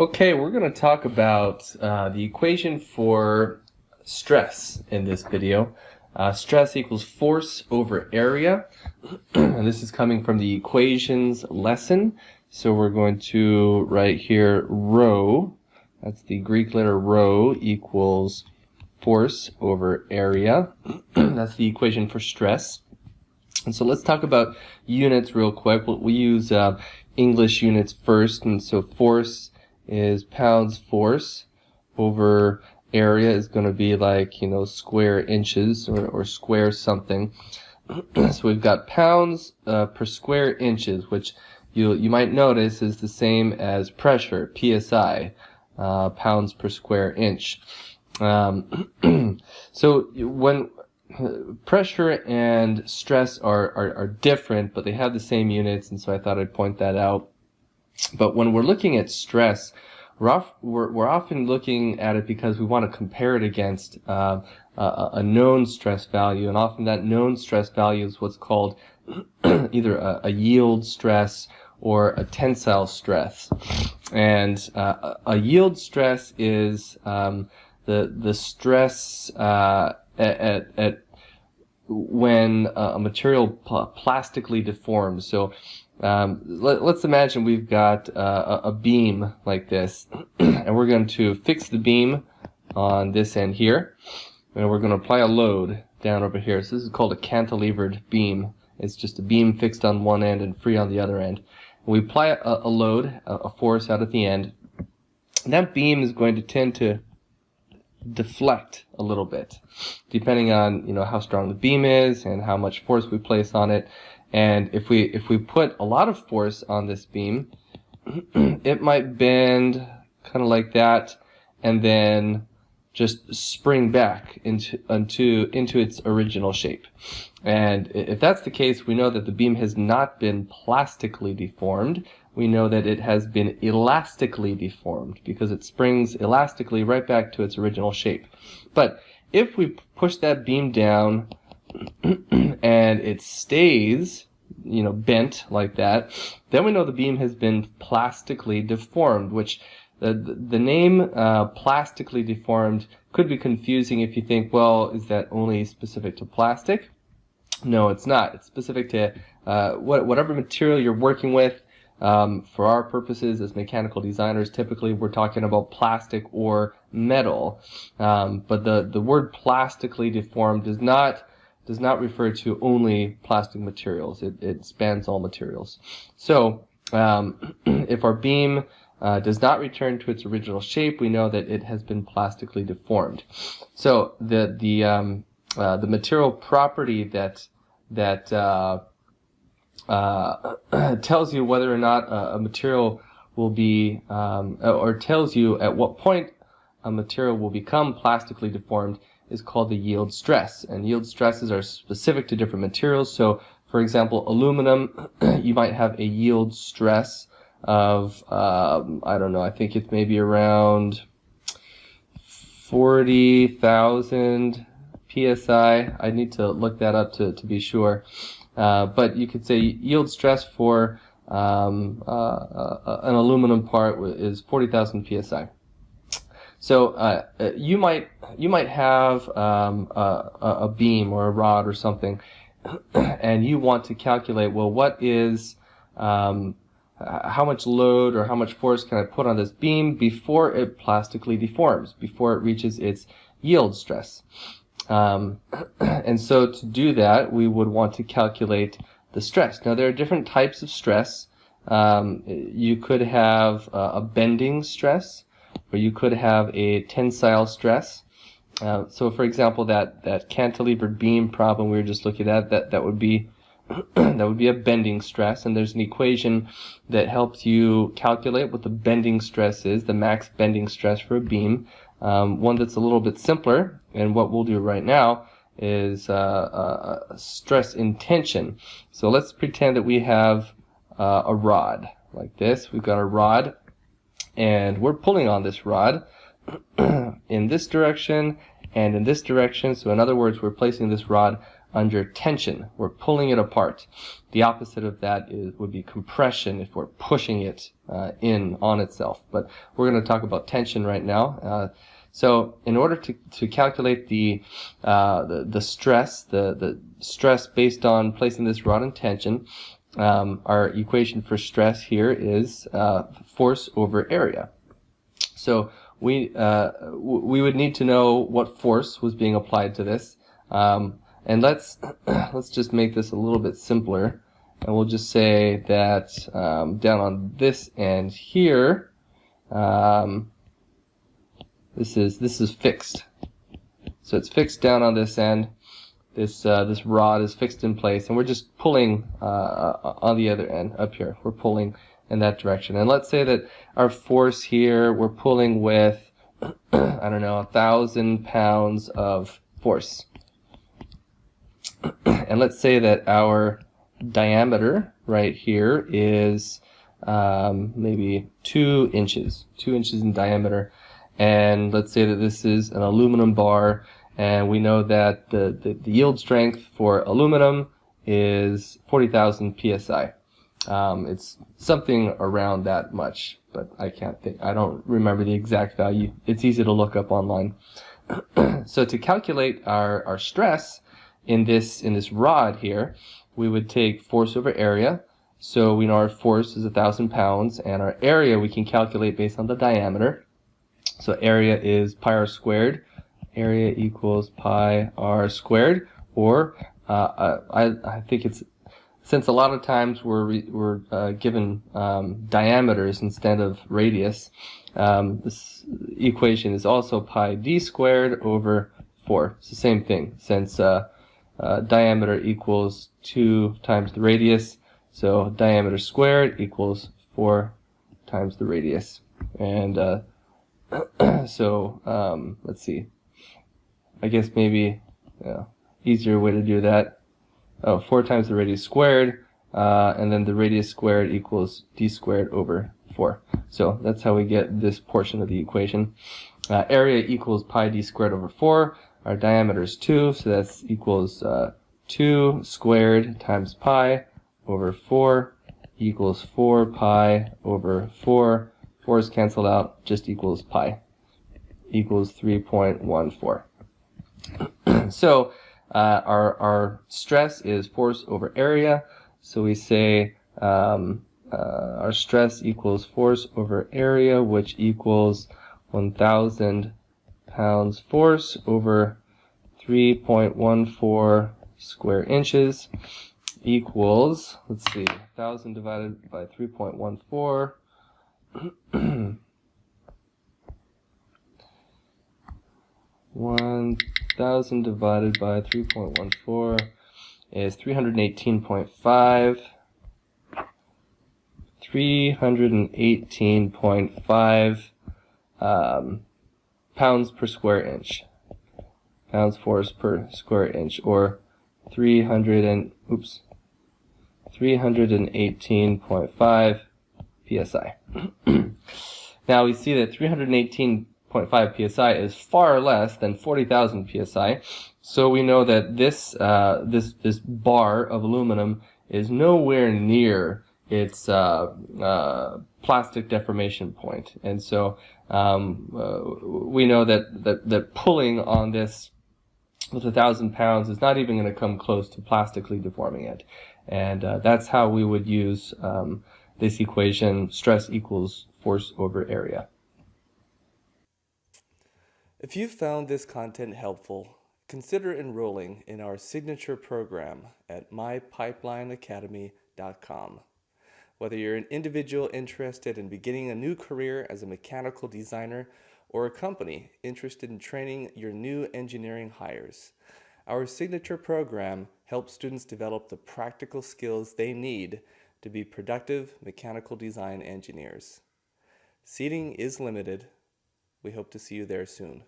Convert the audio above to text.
Okay, we're going to talk about the equation for stress in this video. Stress equals force over area. And this is coming from the equations lesson. So we're going to write here rho, that's the Greek letter rho, equals force over area. That's the equation for stress. And so let's talk about units real quick. We use English units first, and so force is pounds force over area is going to be like, square inches or square something. So we've got pounds per square inches, which you might notice is the same as pressure, PSI, pounds per square inch. So when pressure and stress are different, but they have the same units, and so I thought I'd point that out. But when we're looking at stress, we're often looking at it because we want to compare it against a known stress value, and often that known stress value is what's called either a yield stress or a tensile stress. And a yield stress is the stress at when a material plastically deforms. So let's imagine we've got a beam like this, and we're going to fix the beam on this end here, and we're going to apply a load down over here. So this is called a cantilevered beam. It's just a beam fixed on one end and free on the other end. We apply a load, a force out at the end, and that beam is going to tend to deflect a little bit, depending on how strong the beam is and how much force we place on it. And if we put a lot of force on this beam, it might bend kind of like that, and then just spring back into its original shape. And if that's the case, we know that the beam has not been plastically deformed. We know that it has been elastically deformed because it springs elastically right back to its original shape. But if we push that beam down and it stays, bent like that, then we know the beam has been plastically deformed, which the name plastically deformed could be confusing if you think, well, is that only specific to plastic? No, it's not. It's specific to whatever material you're working with. For our purposes as mechanical designers, typically we're talking about plastic or metal. But the word plastically deformed does not refer to only plastic materials. It spans all materials. So if our beam does not return to its original shape, we know that it has been plastically deformed. So the material property that tells you whether or not a material will be, or tells you at what point a material will become plastically deformed, is called the yield stress. And yield stresses are specific to different materials. So, for example, aluminum, you might have a yield stress of, I don't know, I think it's maybe around 40,000 PSI. I need to look that up to be sure. But you could say yield stress for an aluminum part is 40,000 PSI. So you might have a beam or a rod or something, and you want to calculate, well, what is how much load or how much force can I put on this beam before it plastically deforms, before it reaches its yield stress. And so to do that, we would want to calculate the stress. Now, there are different types of stress. You could have a bending stress, or you could have a tensile stress. So, for example, that cantilevered beam problem we were just looking at, that would be that would be a bending stress. And there's an equation that helps you calculate what the bending stress is, the max bending stress for a beam. One that's a little bit simpler, and what we'll do right now is stress in tension. So let's pretend that we have a rod like this. We've got a rod, and we're pulling on this rod in this direction and in this direction. So in other words, we're placing this rod under tension. We're pulling it apart. The opposite of that would be compression if we're pushing it in on itself. But we're going to talk about tension right now. So in order to calculate the stress, the stress based on placing this rod in tension, our equation for stress here is force over area. So we would need to know what force was being applied to this, and let's just make this a little bit simpler, and we'll just say that down on this end here, this is fixed. So it's fixed down on this end. This rod is fixed in place, and we're just pulling on the other end up here. We're pulling in that direction. And let's say that our force here, we're pulling with, I don't know, 1,000 pounds of force. And let's say that our diameter right here is maybe 2 inches in diameter. And let's say that this is an aluminum bar, and we know that the yield strength for aluminum is 40,000 psi. It's something around that much, but I don't remember the exact value. It's easy to look up online. So to calculate our stress in this rod here, we would take force over area. So we know our force is 1,000 pounds, and our area we can calculate based on the diameter. So area is pi r squared. Area equals pi r squared, or I think it's, since a lot of times we're given diameters instead of radius, this equation is also pi d squared over 4. It's the same thing, since diameter equals 2 times the radius, so diameter squared equals 4 times the radius. And so let's see. I guess maybe easier way to do that. 4 times the radius squared, and then the radius squared equals d squared over 4. So that's how we get this portion of the equation. Area equals pi d squared over 4. Our diameter is 2, so that equals 2 squared times pi over 4 equals 4 pi over 4. 4's canceled out, just equals pi, equals 3.14. So our stress is force over area. So we say our stress equals force over area, which equals 1,000 pounds force over 3.14 square inches equals, let's see, 1,000 divided by 3.14. 1,000 divided by 3.14 is 318.5. 318.5 pounds per square inch. Pounds force per square inch, or 318.5 psi. Now we see that 318.5 psi is far less than 40,000 psi. So we know that this bar of aluminum is nowhere near its plastic deformation point, and so we know that pulling on this with 1,000 pounds is not even going to come close to plastically deforming it, and that's how we would use this equation: stress equals force over area. If you found this content helpful, consider enrolling in our signature program at mypipelineacademy.com. Whether you're an individual interested in beginning a new career as a mechanical designer or a company interested in training your new engineering hires, our signature program helps students develop the practical skills they need to be productive mechanical design engineers. Seating is limited. We hope to see you there soon.